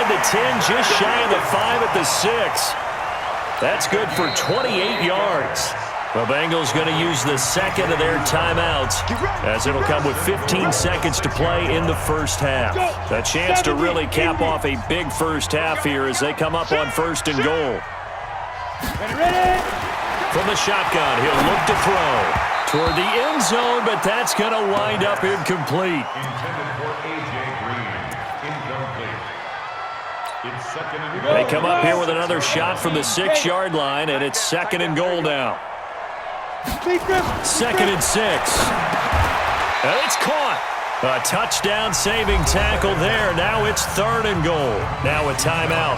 the 10, just shy of the 5 at the 6. That's good for 28 yards. The Bengals going to use the second of their timeouts, as it'll come with 15 seconds to play in the first half. A chance to really cap off a big first half here as they come up on 1st and goal. From the shotgun, he'll look to throw toward the end zone, but that's going to wind up incomplete. They come up here with another shot from the 6-yard line, and it's 2nd and goal now. 2nd and 6. And it's caught. A touchdown saving tackle there. Now it's 3rd and goal. Now a timeout.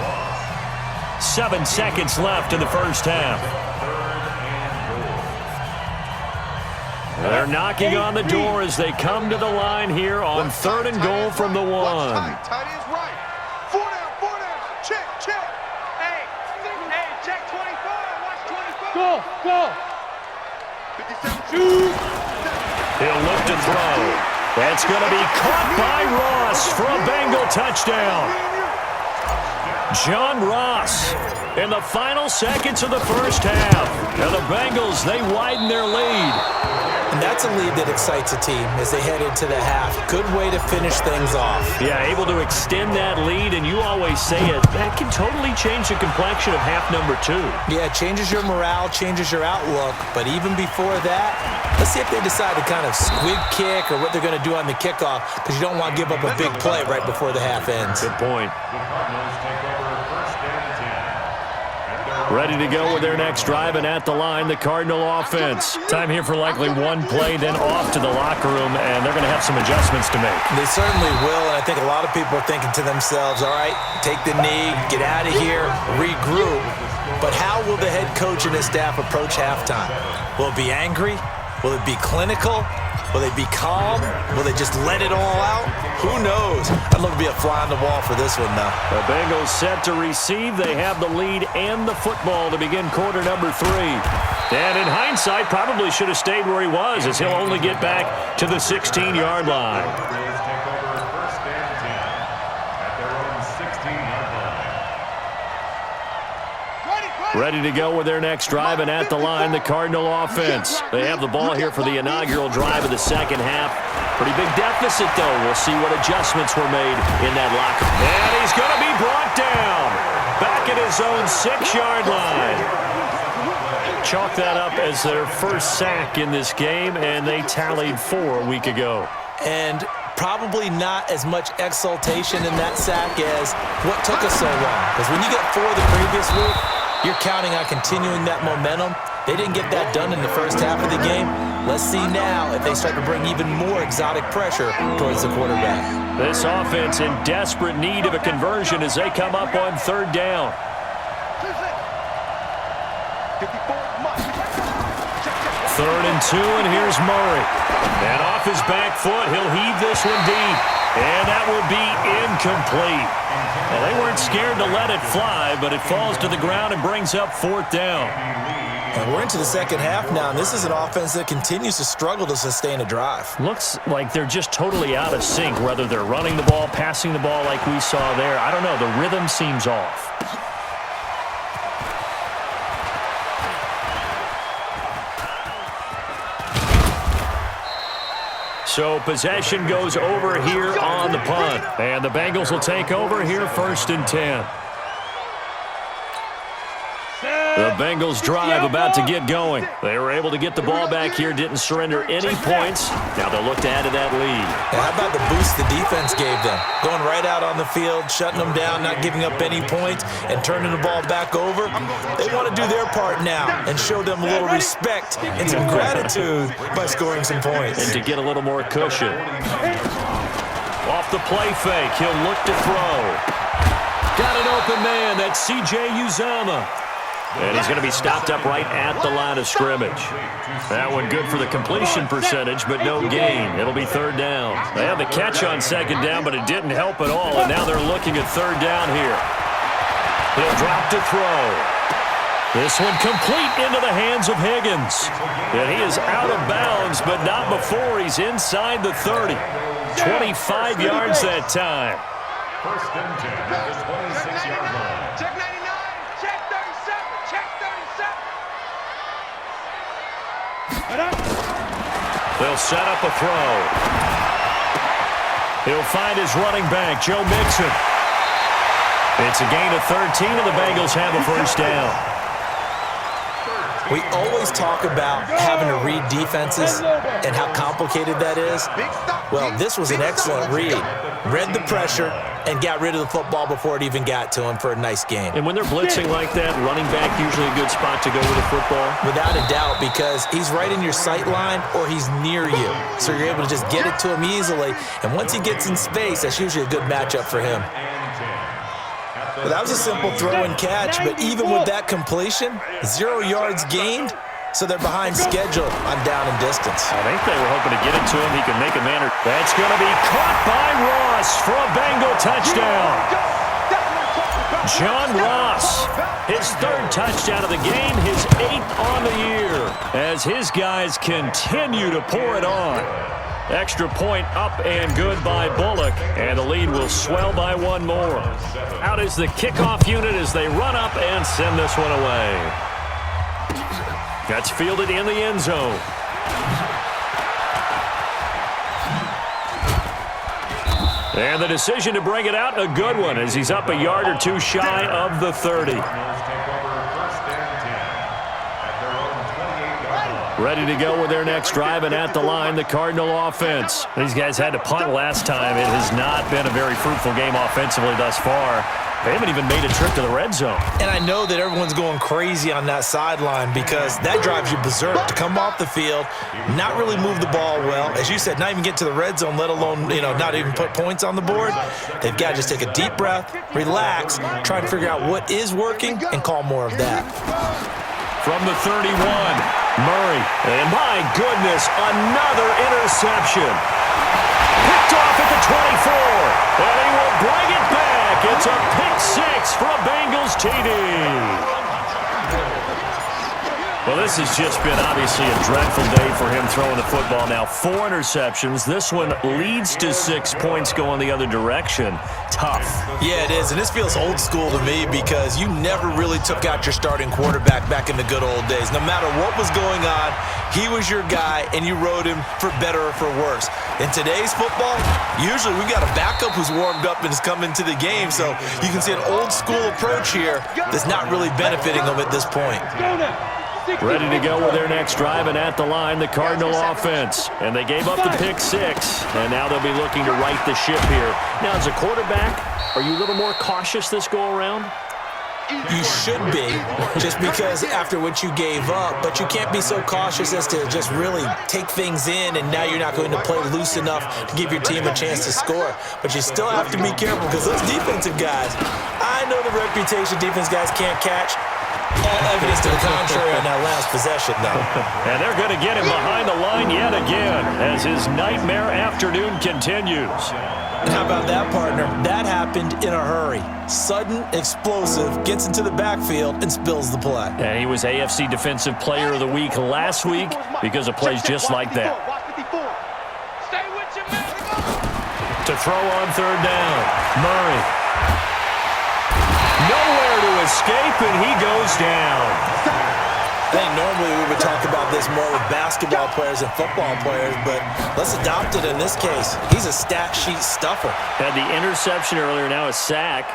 7 seconds left in the first half. They're knocking on the door as they come to the line here on 3rd and goal from the 1. Tight ends right. 4 down. Check. Hey, check 24. Watch 24. Go. 57. Shoot. He'll look to throw. That's going to be caught by Ross for a Bengal touchdown. John Ross in the final seconds of the first half. And the Bengals, they widen their lead. And that's a lead that excites a team as they head into the half. Good way to finish things off. Yeah, able to extend that lead, and you always say it, that can totally change the complexion of half number 2. Yeah, it changes your morale, changes your outlook. But even before that, let's see if they decide to kind of squib kick or what they're going to do on the kickoff, because you don't want to give up a big play right before the half ends. Good point. Ready to go with their next drive, and at the line, the Cardinal offense. Time here for likely one play, then off to the locker room, and they're going to have some adjustments to make. They certainly will, and I think a lot of people are thinking to themselves, all right, take the knee, get out of here, regroup. But how will the head coach and his staff approach halftime? Will it be angry? Will it be clinical? Will they be calm? Will they just let it all out? Who knows? I'd love to be a fly on the wall for this one, though. The Bengals set to receive. They have the lead and the football to begin quarter number 3. And in hindsight, probably should have stayed where he was, as he'll only get back to the 16-yard line. Ready to go with their next drive, and at the line, the Cardinal offense. They have the ball here for the inaugural drive of the second half. Pretty big deficit, though. We'll see what adjustments were made in that locker. And he's going to be brought down back at his own 6-yard line. Chalk that up as their first sack in this game, and they tallied 4 a week ago. And probably not as much exultation in that sack as what took us so long. Because when you get 4 the previous week, you're counting on continuing that momentum. They didn't get that done in the first half of the game. Let's see now if they start to bring even more exotic pressure towards the quarterback. This offense in desperate need of a conversion as they come up on 3rd down. 3rd and 2, and here's Murray. And off his back foot, he'll heave this one deep. And that will be incomplete. Well, they weren't scared to let it fly, but it falls to the ground and brings up 4th down. And we're into the second half now, and this is an offense that continues to struggle to sustain a drive. Looks like they're just totally out of sync, whether they're running the ball, passing the ball like we saw there. I don't know. The rhythm seems off. So possession goes over here on the punt. And the Bengals will take over here 1st and 10. The Bengals drive about to get going. They were able to get the ball back here, didn't surrender any points. Now they'll look to add to that lead. How about the boost the defense gave them? Going right out on the field, shutting them down, not giving up any points, and turning the ball back over. They want to do their part now and show them a little respect and some gratitude by scoring some points. And to get a little more cushion. Off the play fake, he'll look to throw. Got an open man, that's C.J. Uzama. And he's going to be stopped up right at the line of scrimmage. That one good for the completion percentage, but no gain. It'll be 3rd down. They had the catch on 2nd down, but it didn't help at all, and now they're looking at 3rd down here. He'll drop to throw. This one complete into the hands of Higgins. And he is out of bounds, but not before he's inside the 30. 25 yards that time. 1st and 10. He'll set up a throw. He'll find his running back, Joe Mixon. It's a gain of 13, and the Bengals have a first down. We always talk about having to read defenses and how complicated that is. Well, this was an excellent read. Read the pressure and got rid of the football before it even got to him for a nice game. And when they're blitzing like that, running back usually a good spot to go with the football? Without a doubt, because he's right in your sight line or he's near you. So you're able to just get it to him easily. And once he gets in space, that's usually a good matchup for him. Well, that was a simple throw and catch, but even with that completion, 0 yards gained, so they're behind schedule on down and distance. I think they were hoping to get it to him. He can make a man. That's going to be caught by Ross for a Bengal touchdown. John Ross, his 3rd touchdown of the game, his 8th on the year, as his guys continue to pour it on. Extra point up and good by Bullock, and the lead will swell by 1 more. Out is the kickoff unit as they run up and send this one away. That's fielded in the end zone. And the decision to bring it out, a good one, as he's up a yard or 2 shy of the 30. Ready to go with their next drive, and at the line, the Cardinal offense. These guys had to punt last time. It has not been a very fruitful game offensively thus far. They haven't even made a trip to the red zone. And I know that everyone's going crazy on that sideline because that drives you berserk to come off the field, not really move the ball well. As you said, not even get to the red zone, let alone, not even put points on the board. They've got to just take a deep breath, relax, try and figure out what is working, and call more of that. From the 31, Murray. And my goodness, another interception. Picked off at the 24. And he will bring it back. It's a pick 6 for a Bengals TD. Well, this has just been obviously a dreadful day for him throwing the football. Now 4 interceptions. This one leads to 6 points going the other direction. Tough. Yeah, it is. And this feels old school to me because you never really took out your starting quarterback back in the good old days. No matter what was going on, he was your guy, and you rode him for better or for worse. In today's football, usually we got a backup who's warmed up and has come into the game. So you can see an old school approach here that's not really benefiting them at this point. Ready to go with their next drive, and at the line, the Cardinal offense. And they gave up the pick 6, and now they'll be looking to right the ship here. Now, as a quarterback, are you a little more cautious this go-around? You should be, just because after what you gave up, but you can't be so cautious as to just really take things in, and now you're not going to play loose enough to give your team a chance to score. But you still have to be careful because those defensive guys, I know the reputation defense guys can't catch. All evidence to the contrary on that last possession, though. And they're going to get him behind the line yet again as his nightmare afternoon continues. And how about that, partner? That happened in a hurry. Sudden, explosive, gets into the backfield and spills the play. And he was AFC Defensive Player of the Week last week because of plays just like that. To throw on 3rd down, Murray. Nowhere to escape, and he goes down. I think normally we would talk about this more with basketball players and football players, but let's adopt it in this case. He's a stat sheet stuffer. Had the interception earlier, now a sack.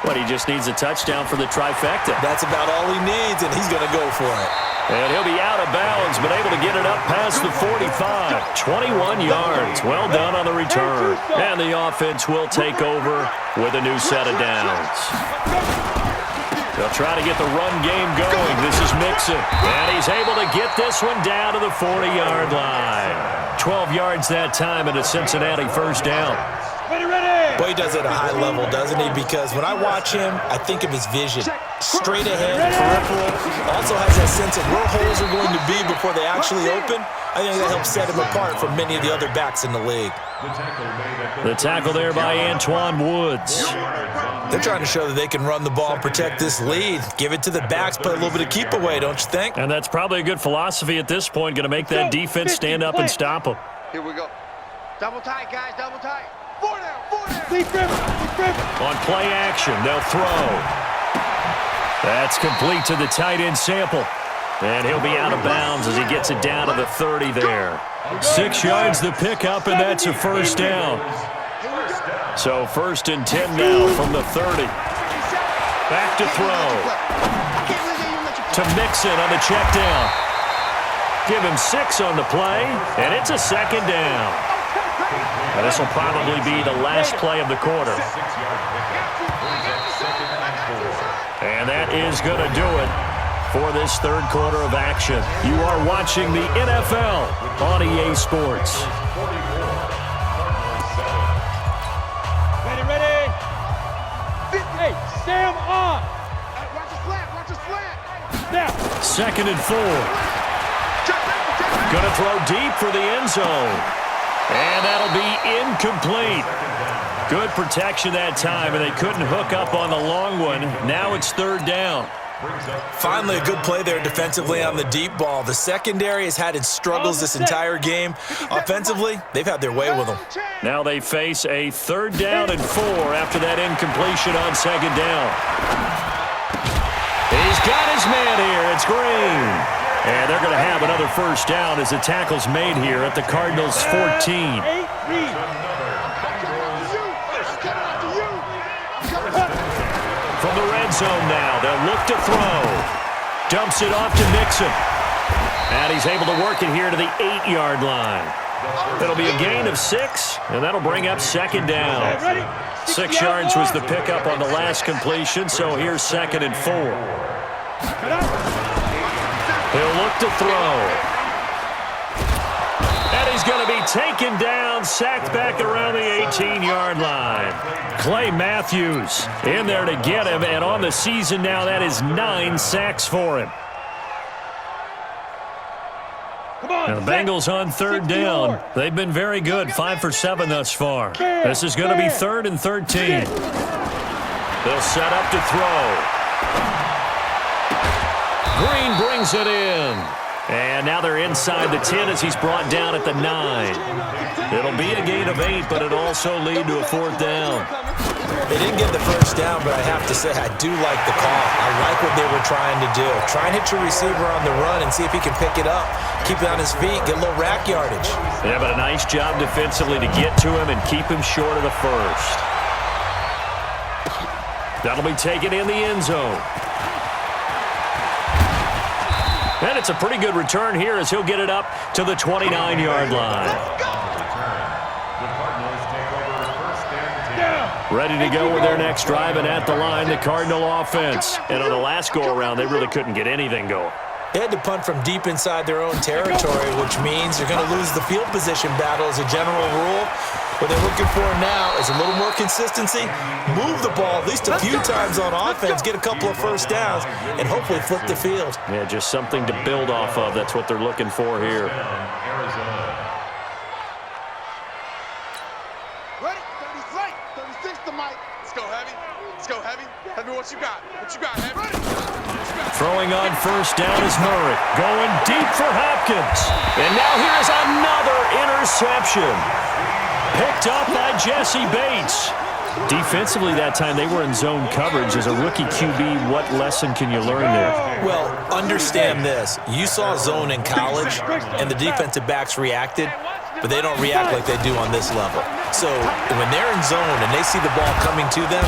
But he just needs a touchdown for the trifecta. That's about all he needs, and he's going to go for it. And he'll be out of bounds, but able to get it up past the 45. 21 yards. Well done on the return. And the offense will take over with a new set of downs. They'll try to get the run game going. This is Mixon. And he's able to get this one down to the 40-yard line. 12 yards that time and a Cincinnati first down. Boy, he does it at a high level, doesn't he? Because when I watch him, I think of his vision. Straight ahead, peripheral. Also has that sense of where holes are going to be before they actually open. I think that helps set him apart from many of the other backs in the league. The tackle there by Antoine Woods. They're trying to show that they can run the ball and protect this lead. Give it to the backs, play a little bit of keep away, don't you think? And that's probably a good philosophy at this point. Going to make that defense stand up and stop them. Here we go. Double tight, guys, double tight. 4 down, 4 down. On play action, they'll throw. That's complete to the tight end Sample. And he'll be out of bounds as he gets it down to the 30 there. 6 yards the pickup, and that's a first down. So 1st and 10 now from the 30. Back to throw. To Mixon on the check down. Give him 6 on the play, and it's a 2nd down. Now this will probably be the last play of the quarter. And that is going to do it for this 3rd quarter of action. You are watching the NFL on EA Sports. Ready. Hey, Sam on. Watch the slant. Now. 2nd and 4. Going to throw deep for the end zone. And that'll be incomplete. Good protection that time, and they couldn't hook up on the long one. Now it's 3rd down. Finally, a good play there defensively on the deep ball. The secondary has had its struggles this entire game. Offensively, they've had their way with them. Now they face a 3rd down and 4 after that incompletion on 2nd down. He's got his man here. It's Green. And they're going to have another first down as the tackle's made here at the Cardinals' 14. From the red zone now, they'll look to throw. Dumps it off to Mixon. And he's able to work it here to the 8-yard line. It'll be a gain of 6, and that'll bring up 2nd down. 6 yards was the pickup on the last completion, so here's 2nd and 4. He'll look to throw. And he's going to be taken down, sacked back around the 18-yard line. Clay Matthews in there to get him, and on the season now, that is 9 sacks for him. Now the Bengals on 3rd down. They've been very good, 5 for 7 thus far. This is going to be 3rd and 13. They'll set up to throw. Green brings it in. And now they're inside the 10 as he's brought down at the 9. It'll be a gain of 8, but it'll also lead to a 4th down. They didn't get the first down, but I have to say I do like the call. I like what they were trying to do. Try and hit your receiver on the run and see if he can pick it up. Keep it on his feet, get a little rack yardage. Yeah, but a nice job defensively to get to him and keep him short of the first. That'll be taken in the end zone. And it's a pretty good return here as he'll get it up to the 29-yard line. Ready to go with their next drive, and at the line, the Cardinal offense. And on the last go-around, they really couldn't get anything going. They had to punt from deep inside their own territory, which means they're going to lose the field position battle as a general rule. What they're looking for now is a little more consistency, move the ball at least a few times on offense, get a couple of first downs, and hopefully flip the field. Yeah, just something to build off of. That's what they're looking for here. Ready? 36 to Mike. Let's go, Heavy. Let's go, Heavy. Heavy, what you got? What you got, Heavy? Throwing on first down is Murray. Going deep for Hopkins. And now here's another interception. Picked up by Jesse Bates. Defensively that time, they were in zone coverage. As a rookie QB, what lesson can you learn there? Well, understand this. You saw zone in college, and the defensive backs reacted, but they don't react like they do on this level. So when they're in zone and they see the ball coming to them,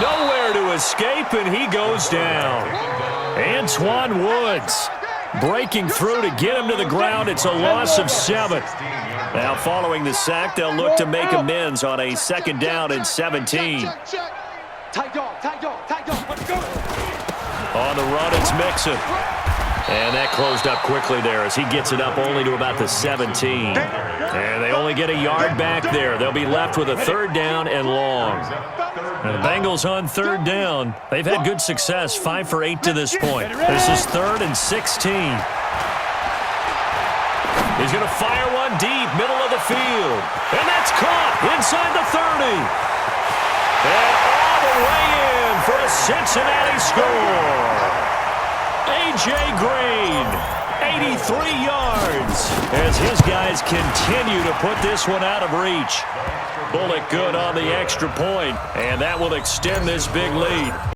nowhere to escape, and he goes down. Antoine Woods breaking through to get him to the ground. It's a loss of 7. Now following the sack, they'll look to make amends on a 2nd down and 17. Tight dog. Let's go. On the run, it's Mixon. And that closed up quickly there as he gets it up only to about the 17. And they only get a yard back there. They'll be left with a 3rd down and long. And the Bengals on 3rd down. They've had good success, 5 for 8 to this point. This is 3rd and 16. He's going to fire one deep, middle of the field. And that's caught inside the 30. And all the way in for a Cincinnati score. A.J. Green, 83 yards, as his guys continue to put this one out of reach. Bullet good on the extra point, and that will extend this big lead.